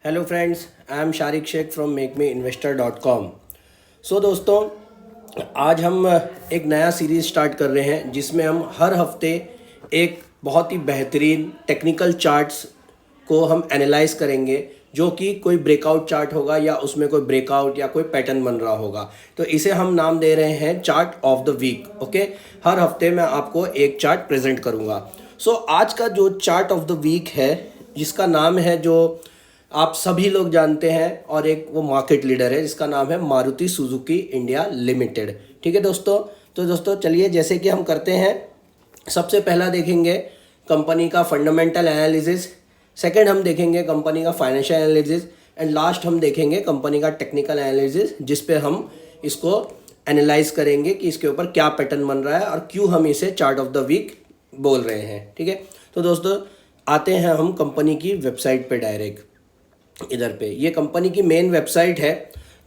Hello friends, I am Shariq Sheikh from मेकमेइन्वेस्टर.com। So दोस्तों, आज हम एक नया सीरीज़ स्टार्ट कर रहे हैं जिसमें हम हर हफ्ते एक बहुत ही बेहतरीन टेक्निकल चार्ट्स को हम एनालाइज करेंगे, जो कि कोई ब्रेकआउट चार्ट होगा या उसमें कोई ब्रेकआउट या कोई पैटर्न बन रहा होगा। तो इसे हम नाम दे रहे हैं chart of the week. Okay, हर हफ्ते मैं आपको एक चार्ट प्रेजेंट करूंगा। सो आज का जो चार्ट ऑफ द वीक है, जिसका नाम है, जो आप सभी लोग जानते हैं और एक वो मार्केट लीडर है जिसका नाम है मारुति सुजुकी इंडिया लिमिटेड। ठीक है दोस्तों, तो दोस्तों चलिए जैसे कि हम करते हैं, सबसे पहला देखेंगे कंपनी का फंडामेंटल एनालिसिस, सेकंड हम देखेंगे कंपनी का फाइनेंशियल एनालिसिस एंड लास्ट हम देखेंगे कंपनी का टेक्निकल एनालिसिस, जिस पे हम इसको एनालाइज करेंगे कि इसके ऊपर क्या पैटर्न बन रहा है और क्यों हम इसे चार्ट ऑफ द वीक बोल रहे हैं। ठीक है, तो दोस्तों आते हैं हम कंपनी की वेबसाइट पे डायरेक्ट। इधर पे ये कंपनी की मेन वेबसाइट है।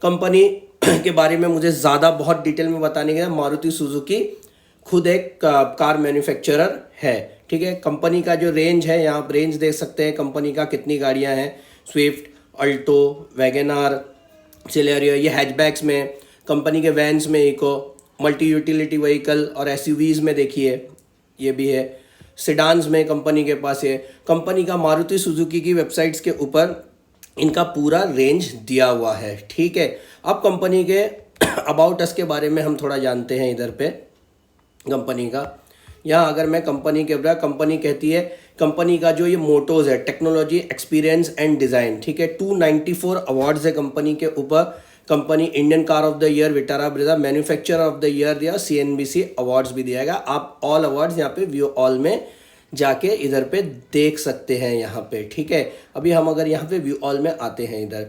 कंपनी के बारे में मुझे ज़्यादा बहुत डिटेल में बताने के, मारुति सुजुकी खुद एक कार मैन्युफैक्चरर है। ठीक है, कंपनी का जो रेंज है, यहाँ आप रेंज देख सकते हैं कंपनी का, कितनी गाड़ियाँ हैं, स्विफ्ट, अल्टो, वैगनार, सिलेरियो, ये हैचबैक्स में, कंपनी के वैन्स में इको, मल्टी यूटिलिटी व्हीकल और एसयूवीज़ में देखिए ये भी है, सिडान्स में कंपनी के पास है। कंपनी का मारुति सुजुकी की वेबसाइट्स के ऊपर इनका पूरा रेंज दिया हुआ है। ठीक है, अब कंपनी के अबाउट अस के बारे में हम थोड़ा जानते हैं। इधर पे कंपनी का, यहाँ अगर मैं कंपनी के बारे, कंपनी कहती है, कंपनी का जो ये मोटोज है, टेक्नोलॉजी, एक्सपीरियंस एंड डिज़ाइन। ठीक है, 294 अवार्ड्स है कंपनी के ऊपर। Company Indian car of the year, Vitara Brezza manufacturer of the year दिया, CNBC अवार्ड्स भी दिया गया। आप ऑल अवार्ड्स यहाँ पे व्यू ऑल में जाके इधर पे देख सकते हैं यहाँ पे। ठीक है, अभी हम अगर यहाँ पे व्यू ऑल में आते हैं इधर,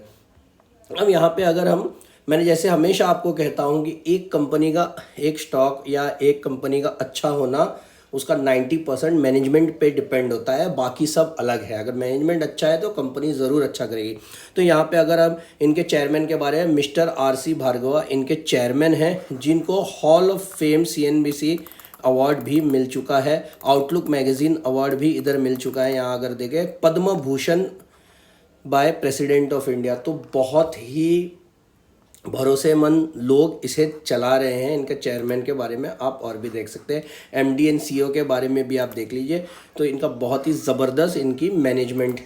अब यहाँ पे अगर हम, मैंने जैसे हमेशा आपको कहता हूँ कि एक कंपनी का, एक स्टॉक या एक कंपनी का अच्छा होना, उसका 90% मैनेजमेंट पे डिपेंड होता है, बाकी सब अलग है। अगर मैनेजमेंट अच्छा है तो कंपनी ज़रूर अच्छा करेगी। तो यहाँ पे अगर हम इनके चेयरमैन के बारे में, मिस्टर RC भार्गवा इनके चेयरमैन हैं, जिनको hall of fame CNBC award भी मिल चुका है, आउटलुक मैगजीन अवार्ड भी इधर मिल चुका है। यहाँ अगर देखें, Padma Bhushan by president of India. तो बहुत ही भरोसेमंद लोग इसे चला रहे हैं। इनके चेयरमैन के बारे में आप और भी देख सकते हैं, MD एंड CEO के बारे में भी आप देख लीजिए। तो इनका बहुत ही ज़बरदस्त इनकी मैनेजमेंट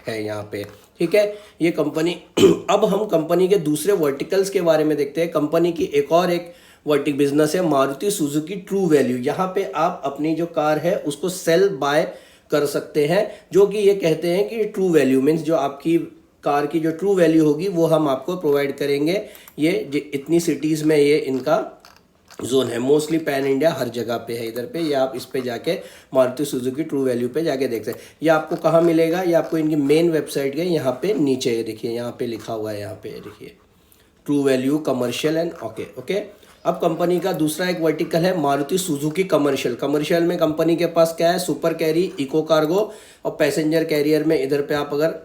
है यहाँ पे। ठीक है, ये कंपनी अब हम कंपनी के दूसरे वर्टिकल्स के बारे में देखते हैं। कंपनी की एक वर्टिक बिजनेस है मारुति सुजुकी ट्रू वैल्यू। यहाँ पे आप अपनी जो कार है उसको सेल बाय कर सकते हैं, जो कि ये कहते हैं कि ट्रू वैल्यू मीन्स जो आपकी कार की जो ट्रू वैल्यू होगी वो हम आपको प्रोवाइड करेंगे। ये इतनी सिटीज़ में ये इनका जोन है, मोस्टली पैन इंडिया हर जगह पे है। इधर पे ये आप इस पे जाके मारुति सुजुकी ट्रू वैल्यू पे जाके देख सकते हैं। ये आपको कहाँ मिलेगा, ये आपको इनकी मेन वेबसाइट के यहाँ पे नीचे ये देखिए, यहाँ पे लिखा हुआ है, यहाँ पे देखिए true value commercial and okay. अब कंपनी का दूसरा एक वर्टिकल है मारुति सुजुकी कमर्शियल। कमर्शियल में कंपनी के पास क्या है, सुपर कैरी, इको कार्गो और पैसेंजर कैरियर में इधर पे आप अगर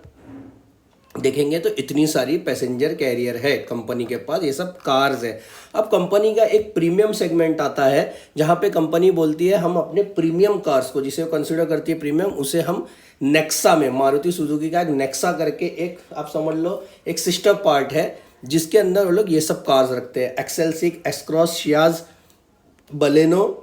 देखेंगे तो इतनी सारी पैसेंजर कैरियर है कंपनी के पास, ये सब कार्स है। अब कंपनी का एक प्रीमियम सेगमेंट आता है, जहाँ पे कंपनी बोलती है हम अपने प्रीमियम कार्स को, जिसे कंसिडर करती है प्रीमियम, उसे हम नेक्सा में, मारुति सुजुकी का एक नेक्सा करके एक, आप समझ लो एक सिस्टर पार्ट है, जिसके अंदर वो लोग ये सब कार्स रखते हैं, XL 6, X Cross, Ciaz, Baleno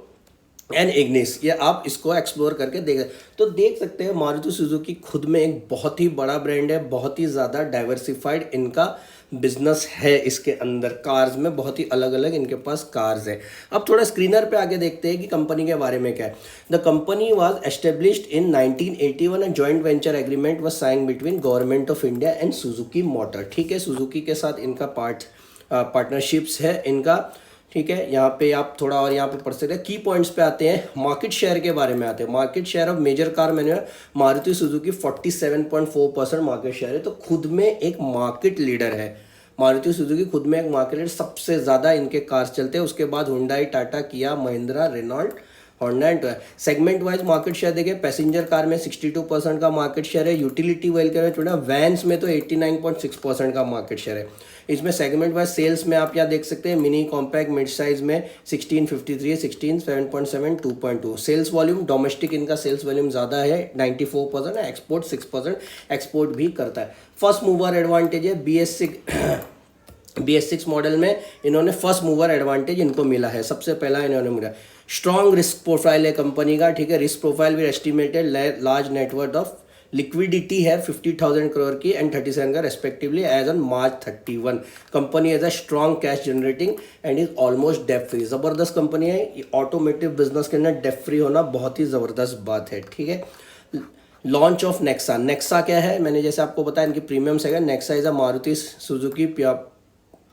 and Ignis. ये आप इसको एक्सप्लोर करके देख सकते हैं। मारुति सुजुकी खुद में एक बहुत ही बड़ा ब्रांड है, बहुत ही ज़्यादा डाइवर्सिफाइड इनका बिजनेस है। इसके अंदर कार्स में बहुत ही अलग अलग इनके पास कार्स है। अब थोड़ा स्क्रीनर पे आगे देखते हैं कि कंपनी के बारे में क्या है। The company was established in 1981 and joint venture agreement was sign between government of India and Suzuki motor. ठीक है, सुजुकी के साथ इनका पार्टनरशिप्स है इनका। ठीक है, यहाँ पे आप थोड़ा और यहाँ पे पढ़ सकते हैं। की पॉइंट्स पे आते हैं, मार्केट शेयर के बारे में आते हैं। Market share of major car manufacturer Maruti Suzuki 47.4% market share है। तो खुद में एक मार्केट लीडर है मारुति सुजुकी, खुद में एक मार्केट लीडर, सबसे ज़्यादा इनके कार्स चलते हैं। उसके बाद Hyundai, Tata, Kia, Mahindra, Renault, Honda and segment wise market share देखें, पैसेंजर कार में 62% का मार्केट शेयर है, यूटिलिटी व्हीकल में थोड़ा, वैन्स में तो 89.6% का मार्केट शेयर है। इसमें सेगमेंट वाइज सेल्स में आप यहाँ देख सकते हैं मिनी कॉम्पैक्ट मिड साइज में 1653 है, 16 7.7 2.2 सेल्स वॉल्यूम। डोमेस्टिक इनका सेल्स वॉल्यूम ज़्यादा है 94% है, एक्सपोर्ट 6% एक्सपोर्ट भी करता है। फर्स्ट मूवर एडवांटेज है BS6 मॉडल में इन्होंने फर्स्ट मूवर एडवांटेज इनको मिला है, सबसे पहला इन्होंने मिला। स्ट्रॉन्ग रिस्क प्रोफाइल है कंपनी का, ठीक है। रिस्क प्रोफाइल भी estimated large net worth of liquidity है 50,000 करोड़ की एंड 37 का respectively as on March 31। Company as a strong cash generating and is almost debt free. ज़बरदस्त कंपनी है। ऑटोमेटिव बिजनेस के अंदर डेट फ्री होना बहुत ही ज़बरदस्त बात है, ठीक है। Launch of Nexa. नेक्सा क्या है, मैंने जैसे आपको बताया इनकी premium segment. Nexa is a Maruti Suzuki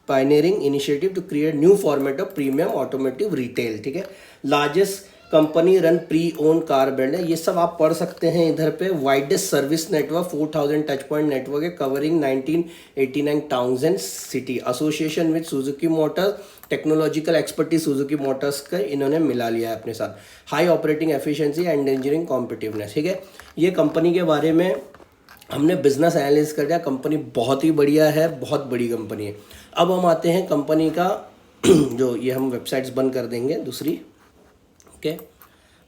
pioneering initiative to create new format of premium automotive retail, ठीक है। Largest company run pre own car brand है, ये सब आप पढ़ सकते हैं इधर पे। Widest service network 4000 touch point network है covering 1989 towns and city. Association with Suzuki Motors, technological expertise Suzuki Motors का इन्होंने मिला लिया है अपने साथ। High operating efficiency and engineering competitiveness, ठीक है। ये कंपनी के बारे में हमने बिजनेस एनालिसिस कर दिया। कंपनी बहुत ही बढ़िया है, बहुत बड़ी कंपनी है। अब हम आते हैं कंपनी का जो ये हम वेबसाइट्स बंद कर देंगे दूसरी, ओके।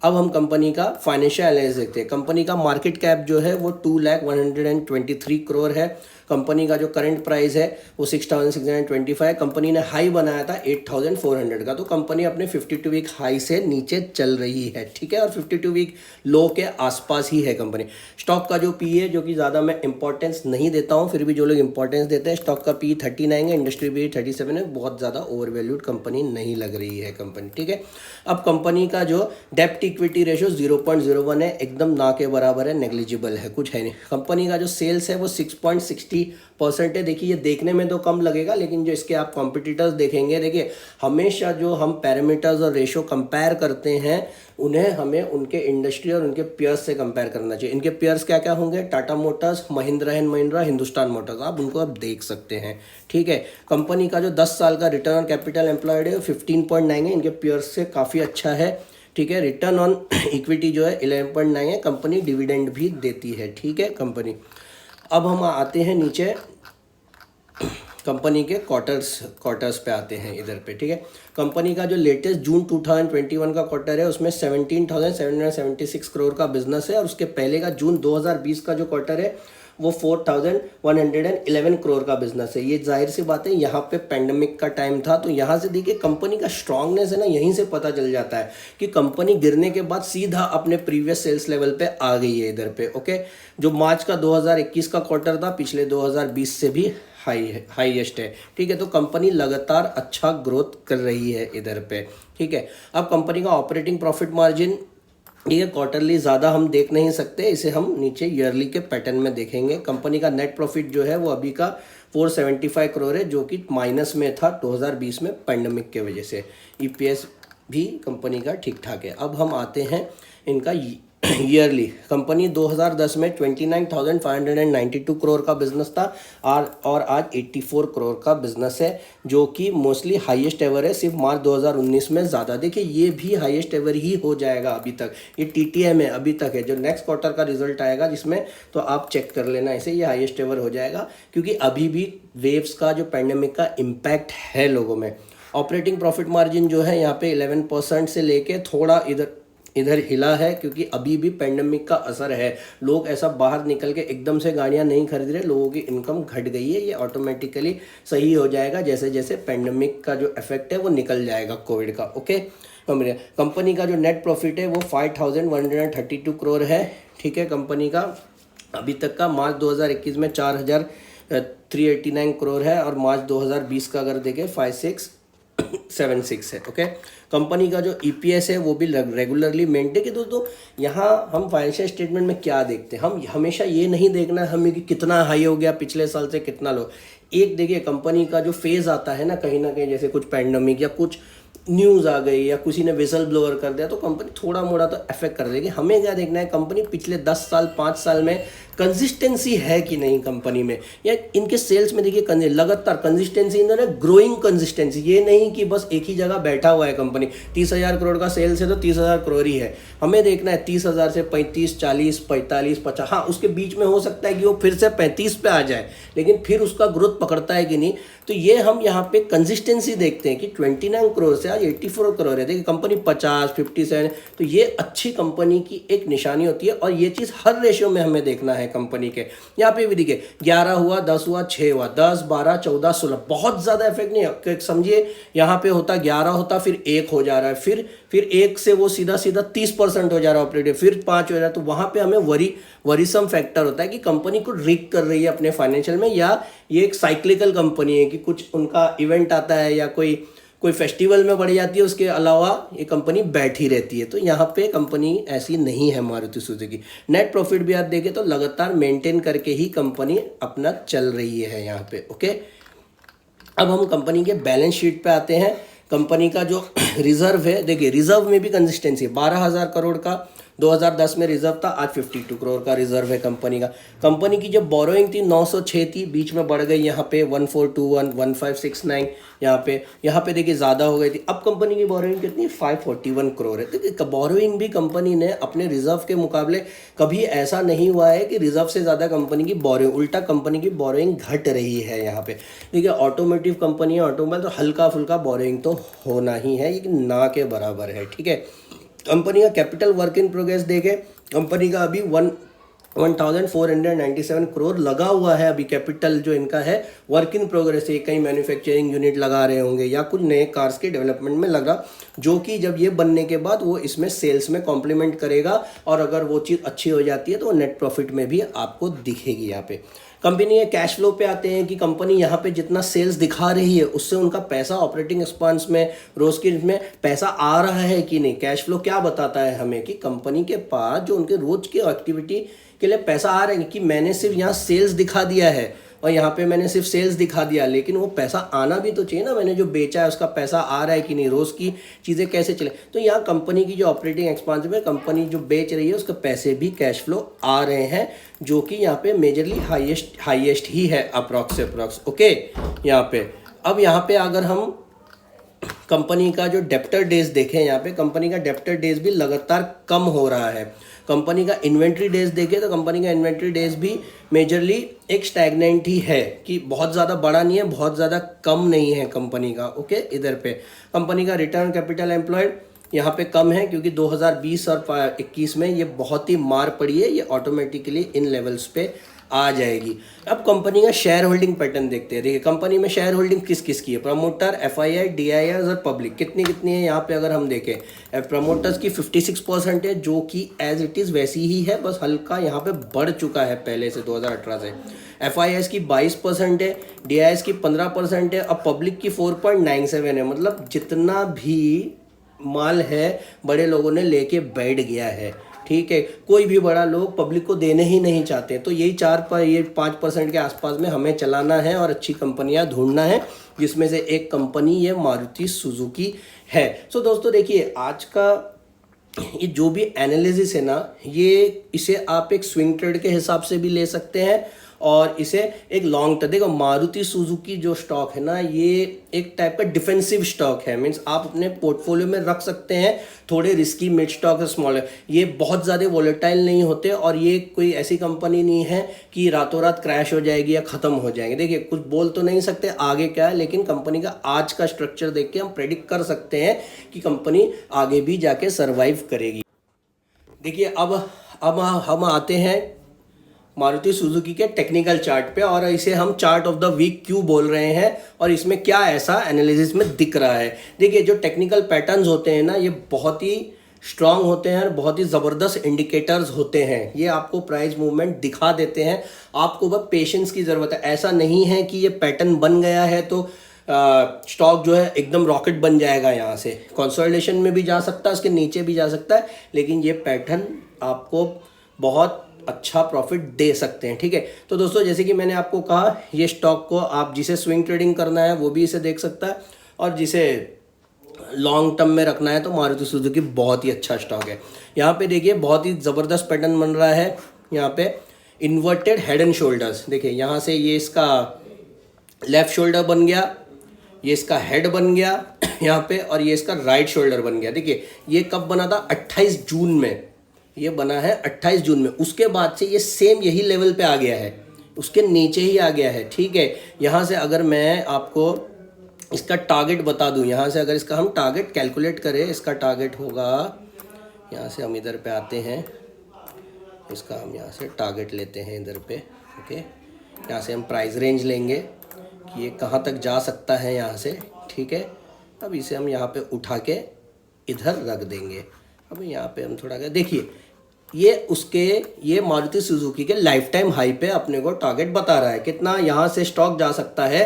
अब हम कंपनी का फाइनेंशियल एनालिसिस देखते हैं। कंपनी का मार्केट कैप जो है वो 2,123 करोड़ है। कंपनी का जो करंट प्राइस है वो 6,625। कंपनी ने हाई बनाया था 8,400 का, तो कंपनी अपने 52 वीक हाई से नीचे चल रही है, ठीक है। और 52 वीक लो के आसपास ही है कंपनी। स्टॉक का जो पी है, जो कि ज़्यादा मैं इंपॉर्टेंस नहीं देता हूँ, फिर भी जो लोग इंपॉर्टेंस देते हैं, स्टॉक का पी 39 है, इंडस्ट्री पी 37 है। बहुत ज़्यादा ओवर वैल्यूड कंपनी नहीं लग रही है कंपनी, ठीक है। अब कंपनी का जो डेप्ट इक्विटी रेशियो 0.01 है, एकदम ना के बराबर है, नेग्लिजिबल है, कुछ है नहीं। कंपनी का जो सेल्स है वो 6.60% है। देखिए ये देखने में तो कम लगेगा, लेकिन जो इसके आप कॉम्पिटिटर्स देखेंगे, देखिए हमेशा जो हम पैरामीटर्स और रेशो कंपेयर करते हैं उन्हें हमें उनके इंडस्ट्री और उनके पियर्स से कंपेयर करना चाहिए। इनके पियर्स क्या क्या होंगे, Tata Motors, Mahindra and Mahindra, Hindustan Motors, आप उनको आप देख सकते हैं, ठीक है। कंपनी का जो 10 साल का रिटर्न ऑन कैपिटल एम्प्लॉयड है 15.9 है, इनके पियर्स से काफ़ी अच्छा है, ठीक है। रिटर्न ऑन इक्विटी जो है 11.9 है। कंपनी डिविडेंड भी देती है, ठीक है कंपनी। अब हम आते हैं नीचे कंपनी के क्वार्टर्स पे आते हैं इधर पे, ठीक है। कंपनी का जो लेटेस्ट जून 2021 का क्वार्टर है उसमें 17,776 करोड़ का बिजनेस है, और उसके पहले का जून 2020 का जो क्वार्टर है वो 4,111 करोड़ का बिजनेस है। ये जाहिर सी बात है, यहाँ पे पेंडेमिक का टाइम था, तो यहाँ से देखिए कंपनी का स्ट्रांगनेस है ना, यहीं से पता चल जाता है कि कंपनी गिरने के बाद सीधा अपने प्रीवियस सेल्स लेवल पे आ गई है इधर पे, ओके। जो मार्च का 2021 का क्वार्टर था पिछले 2020 से भी हाईएस्ट है, ठीक है। तो कंपनी लगातार अच्छा ग्रोथ कर रही है इधर पे, ठीक है। अब कंपनी का ऑपरेटिंग प्रॉफिट मार्जिन, ठीक है, क्वार्टरली ज़्यादा हम देख नहीं सकते, इसे हम नीचे ईयरली के पैटर्न में देखेंगे। कंपनी का नेट प्रॉफिट जो है वो अभी का 475 करोड़ है, जो कि माइनस में था 2020 में पेंडेमिक के वजह से। ईपीएस भी कंपनी का ठीक ठाक है। अब हम आते हैं इनका ईयरली। कंपनी 2010 में 29,592 करोड़ का बिजनेस था, और आज 84 करोड़ का बिजनेस है, जो कि मोस्टली हाईएस्ट एवर है। सिर्फ मार्च 2019 में ज़्यादा, देखिए ये भी हाईएस्ट एवर ही हो जाएगा अभी तक। ये टीटीएम है, अभी तक है। जो नेक्स्ट क्वार्टर का रिजल्ट आएगा जिसमें, तो आप चेक कर लेना इसे, ये हाईएस्ट एवर हो जाएगा, क्योंकि अभी भी वेव्स का जो पेंडेमिक का इम्पैक्ट है लोगों में। ऑपरेटिंग प्रॉफिट मार्जिन जो है यहाँ पे 11% से लेके थोड़ा इधर हिला है, क्योंकि अभी भी पेंडेमिक का असर है। लोग ऐसा बाहर निकल के एकदम से गाड़ियां नहीं खरीद रहे, लोगों की इनकम घट गई है। ये ऑटोमेटिकली सही हो जाएगा जैसे जैसे पेंडेमिक का जो इफेक्ट है वो निकल जाएगा कोविड का, ओके। कंपनी का जो नेट प्रॉफिट है वो 5,132 करोड़ है, ठीक है। कंपनी का अभी तक का मार्च 2021 में 4,389 करोड़ है, और मार्च 2020 का अगर देखें 5,676 है, ओके। कंपनी का जो ईपीएस है वो भी रेगुलरली मेंटेन। कि दोस्तों यहाँ हम फाइनेंशियल स्टेटमेंट में क्या देखते हैं, हम हमेशा ये नहीं देखना हमें कि कितना हाई हो गया पिछले साल से कितना लो। एक देखिए कंपनी का जो फेज़ आता है ना कहीं, जैसे कुछ पैंडमिक या कुछ न्यूज़ आ गई या किसी ने विसल ब्लोअर कर दिया, तो कंपनी थोड़ा मोड़ा तो अफेक्ट कर देगी। हमें क्या देखना है, कंपनी पिछले 10 साल 5 साल में कंसिस्टेंसी है कि नहीं कंपनी में, या इनके सेल्स में देखिए लगातार कंसिस्टेंसी, इन्होंने ग्रोइंग कंसिस्टेंसी, ये नहीं कि बस एक ही जगह बैठा हुआ है कंपनी। 30,000 करोड़ का सेल्स है तो 30,000 करोड़ ही है, हमें देखना है 30,000 से 35, 40, 45, 50, हाँ उसके बीच में हो सकता है कि वो फिर से 35 पे आ जाए, लेकिन फिर उसका ग्रोथ पकड़ता है कि नहीं। तो ये हम यहाँ पे कंसिस्टेंसी देखते हैं कि 29 करोड़ से आज 84 करोड़ है। देखिए कंपनी 50, 57, तो ये अच्छी कंपनी की एक निशानी होती है, और ये चीज़ हर रेशियो में हमें देखना है कंपनी के। यहाँ पे भी देखिए 11 हुआ, 10 हुआ, 6 हुआ, 10, 12, 14, 16, बहुत ज़्यादा इफेक्ट नहीं है। समझिए यहाँ पे होता 11 होता, फिर 1 हो जा रहा है, फिर 1 से वो सीधा 30% हो जा रहा है ऑपरेटिव, फिर 5 हो जा रहा है। तो वहाँ पे हमें वरीसम फैक्टर होता है कि कंपनी को रिक कर रही है अपने फाइनेंशियल में, या ये एक साइक्लिकल कंपनी है कि कुछ उनका इवेंट आता है या कोई फेस्टिवल में बढ़ जाती है, उसके अलावा ये कंपनी बैठी रहती है। तो यहाँ पे कंपनी ऐसी नहीं है मारुति सुजुकी। नेट प्रॉफिट भी आप देखें तो लगातार मेंटेन करके ही कंपनी अपना चल रही है यहाँ पे। ओके, अब हम कंपनी के बैलेंस शीट पे आते हैं। कंपनी का जो रिजर्व है, देखिए रिजर्व में भी कंसिस्टेंसी, 12,000 करोड़ का 2010 में रिजर्व था, आज 52 करोड़ का रिजर्व है कंपनी का। कंपनी की जब बोरोइंग थी 906 थी, बीच में बढ़ गई यहाँ पे 1421, 1569, यहाँ पे देखिए ज़्यादा हो गई थी। अब कंपनी की बोरोइंग कितनी, 541 करोड़ है। देखिए बोरोइंग भी कंपनी ने अपने रिजर्व के मुकाबले, कभी ऐसा नहीं हुआ है कि रिजर्व से ज़्यादा कंपनी की बोरोइंग, उल्टा कंपनी की बोरोइंग घट रही है यहाँ पे। देखिए ऑटोमोटिव कंपनी है, ऑटोमोबाइल, तो हल्का फुल्का बोरोइंग तो होना ही है, लेकिन ना के बराबर है। ठीक है, कंपनी का कैपिटल वर्क इन प्रोग्रेस देखें, कंपनी का अभी 1497 करोड़ लगा हुआ है। अभी कैपिटल जो इनका है वर्क इन प्रोग्रेस है, कहीं मैन्युफैक्चरिंग यूनिट लगा रहे होंगे या कुछ नए कार्स के डेवलपमेंट में लगा, जो कि जब ये बनने के बाद वो इसमें सेल्स में कॉम्प्लीमेंट करेगा, और अगर वो चीज़ अच्छी हो जाती है तो नेट प्रॉफिट में भी आपको दिखेगी। यहाँ पे कंपनी के कैश फ्लो पे आते हैं कि कंपनी यहाँ पे जितना सेल्स दिखा रही है उससे उनका पैसा ऑपरेटिंग एक्सपेंस में, रोज की में पैसा आ रहा है कि नहीं। कैश फ्लो क्या बताता है हमें कि कंपनी के पास जो उनके रोज की एक्टिविटी के लिए पैसा आ रहा है, कि मैंने सिर्फ यहाँ सेल्स दिखा दिया है और यहाँ पे मैंने सिर्फ सेल्स दिखा दिया, लेकिन वो पैसा आना भी तो चाहिए ना, मैंने जो बेचा है उसका पैसा आ रहा है कि नहीं, रोज़ की चीज़ें कैसे चले। तो यहाँ कंपनी की जो ऑपरेटिंग एक्सपेंस में कंपनी जो बेच रही है उसके पैसे भी कैश फ्लो आ रहे हैं, जो कि यहाँ पे मेजरली हाईएस्ट ही है अप्रॉक्स। ओके, यहाँ पे अब यहाँ पे अगर हम कंपनी का जो डेप्टर डेज देखें, यहाँ पे कंपनी का डेप्टर डेज भी लगातार कम हो रहा है। कंपनी का इन्वेंट्री डेज देखें तो कंपनी का इन्वेंट्री डेज भी मेजरली एक स्टैग्नेंट ही है, कि बहुत ज़्यादा बड़ा नहीं है, बहुत ज़्यादा कम नहीं है कंपनी का। ओके, इधर पे कंपनी का रिटर्न कैपिटल एम्प्लॉयड यहाँ पे कम है, क्योंकि 2020 और 21 में ये बहुत ही मार पड़ी है, ये ऑटोमेटिकली इन लेवल्स पे आ जाएगी। अब कंपनी का शेयर होल्डिंग पैटर्न देखते हैं। देखिए कंपनी में शेयर होल्डिंग किस किस की है, प्रमोटर, एफआईआई, डीआईआर और पब्लिक कितनी है यहाँ पे अगर हम देखें, प्रमोटर्स की 56% है, जो कि एज इट इज़ वैसी ही है, बस हल्का यहाँ पे बढ़ चुका है पहले से 2018 से। एफआईआई की 22% है, डीआईआर की 15% है, अब पब्लिक की 4.97 है। मतलब जितना भी माल है बड़े लोगों ने लेके बैठ गया है। ठीक है, कोई भी बड़ा लोग पब्लिक को देने ही नहीं चाहते। तो यही 5% के आसपास में हमें चलाना है और अच्छी कंपनियां ढूंढना है, जिसमें से एक कंपनी ये मारुति सुजुकी है। सो दोस्तों देखिए, आज का ये जो भी एनालिसिस है ना, ये इसे आप एक स्विंग ट्रेड के हिसाब से भी ले सकते हैं और इसे एक लॉन्ग टर्म, देखो मारुति सुजुकी जो स्टॉक है ना, ये एक टाइप का डिफेंसिव स्टॉक है। मीन्स आप अपने पोर्टफोलियो में रख सकते हैं, थोड़े रिस्की मिड स्टॉक है, स्मॉल है, ये बहुत ज़्यादा वॉलेटाइल नहीं होते, और ये कोई ऐसी कंपनी नहीं है कि रातों रात क्रैश हो जाएगी या ख़त्म हो जाएंगे। देखिए कुछ बोल तो नहीं सकते आगे क्या है, लेकिन कंपनी का आज का स्ट्रक्चर देख के हम प्रेडिक्ट कर सकते हैं कि कंपनी आगे भी जाके सर्वाइव करेगी। देखिए अब हम आते हैं मारुति सुजुकी के टेक्निकल चार्ट पे, और इसे हम चार्ट ऑफ द वीक क्यों बोल रहे हैं और इसमें क्या ऐसा एनालिसिस में दिख रहा है। देखिए जो टेक्निकल पैटर्न्स होते हैं ना, ये बहुत ही स्ट्रांग होते हैं और बहुत ही ज़बरदस्त इंडिकेटर्स होते हैं। ये आपको प्राइस मूवमेंट दिखा देते हैं, आपको बस पेशेंस की ज़रूरत है। ऐसा नहीं है कि ये पैटर्न बन गया है तो स्टॉक जो है एकदम रॉकेट बन जाएगा, यहाँ से कंसोलिडेशन में भी जा सकता है, उसके नीचे भी जा सकता है, लेकिन ये पैटर्न आपको बहुत अच्छा प्रॉफिट दे सकते हैं। ठीक है, तो दोस्तों जैसे कि मैंने आपको कहा, ये स्टॉक को आप जिसे स्विंग ट्रेडिंग करना है वो भी इसे देख सकता है, और जिसे लॉन्ग टर्म में रखना है तो मारुति सुजुकी बहुत ही अच्छा स्टॉक है। यहाँ पे देखिए बहुत ही ज़बरदस्त पैटर्न बन रहा है। यहाँ पे इन्वर्टेड हेड एंड शोल्डर्स। देखिए यहाँ से ये इसका लेफ्ट शोल्डर बन गया, ये इसका हेड बन गया यहाँ पे, और ये इसका राइट शोल्डर बन गया। देखिए ये कब बना था, 28 जून में ये बना है, 28 जून में। उसके बाद से ये सेम यही लेवल पे आ गया है, उसके नीचे ही आ गया है, ठीक है। यहाँ से अगर मैं आपको इसका टारगेट बता दूँ, यहाँ से अगर इसका हम टारगेट कैलकुलेट करें, इसका टारगेट होगा, यहाँ से हम इधर पे आते हैं, इसका हम यहाँ से टारगेट लेते हैं इधर पे, ओके। यहाँ से हम प्राइस रेंज लेंगे कि ये कहाँ तक जा सकता है यहाँ से, ठीक है। अब इसे हम यहाँ पे उठा के इधर रख देंगे। अब यहाँ पे हम थोड़ा, देखिए ये मारुति सुजुकी के लाइफ टाइम हाई पे अपने को टारगेट बता रहा है। कितना यहाँ से स्टॉक जा सकता है,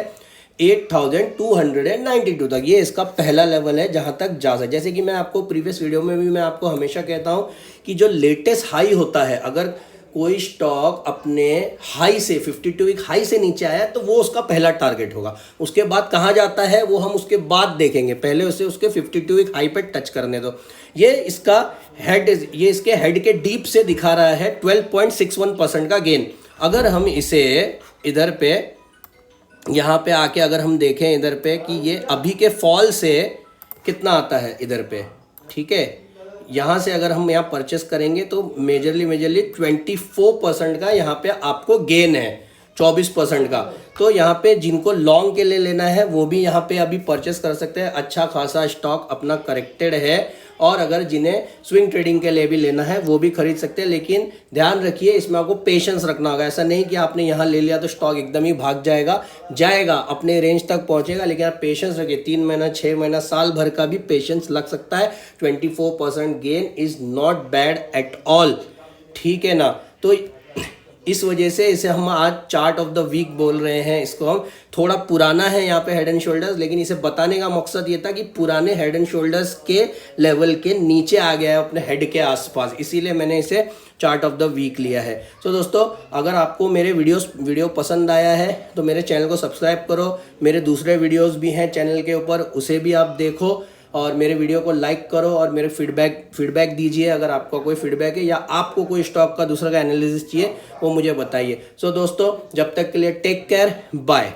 8292 तक। ये इसका पहला लेवल है जहाँ तक जा सकता। जैसे कि मैं आपको प्रीवियस वीडियो में भी मैं आपको हमेशा कहता हूँ कि जो लेटेस्ट हाई होता है, अगर कोई स्टॉक अपने हाई से 52 वीक हाई से नीचे आया तो वो उसका पहला टारगेट होगा। उसके बाद कहाँ जाता है वो हम उसके बाद देखेंगे, पहले उसे उसके 52 वीक हाई पे टच करने दो। ये इसका हेड, ये इसके हेड के डीप से दिखा रहा है 12.61% का गेन। अगर हम इसे इधर पे यहाँ पे आके अगर हम देखें इधर पे कि ये अभी के फॉल से कितना आता है इधर पे, ठीक है। यहाँ से अगर हम यहाँ परचेस करेंगे तो मेजरली 24% का यहाँ पे आपको गेन है, 24% का। तो यहाँ पे जिनको लॉन्ग के लिए लेना है वो भी यहाँ पे अभी परचेस कर सकते हैं। अच्छा खासा स्टॉक अपना करेक्टेड है, और अगर जिन्हें स्विंग ट्रेडिंग के लिए भी लेना है वो भी खरीद सकते हैं। लेकिन ध्यान रखिए इसमें आपको पेशेंस रखना होगा। ऐसा नहीं कि आपने यहाँ ले लिया तो स्टॉक एकदम ही भाग जाएगा अपने रेंज तक पहुँचेगा, लेकिन आप पेशेंस रखिए। 3 महीना, 6 महीना, साल भर का भी पेशेंस लग सकता है। 24% gain is not bad at all, ठीक है ना। तो इस वजह से इसे हम आज चार्ट ऑफ द वीक बोल रहे हैं। इसको हम थोड़ा पुराना है यहाँ पे हेड एंड शोल्डर्स, लेकिन इसे बताने का मकसद ये था कि पुराने हेड एंड शोल्डर्स के लेवल के नीचे आ गया है अपने हेड के आसपास, इसीलिए मैंने इसे चार्ट ऑफ द वीक लिया है। तो दोस्तों अगर आपको मेरे वीडियो पसंद आया है तो मेरे चैनल को सब्सक्राइब करो। मेरे दूसरे वीडियोस भी हैं चैनल के ऊपर, उसे भी आप देखो, और मेरे वीडियो को लाइक करो, और मेरे फीडबैक दीजिए। अगर आपका कोई फीडबैक है या आपको कोई स्टॉक का दूसरा का एनालिसिस चाहिए वो मुझे बताइए। सो दोस्तों जब तक के लिए टेक केयर, बाय।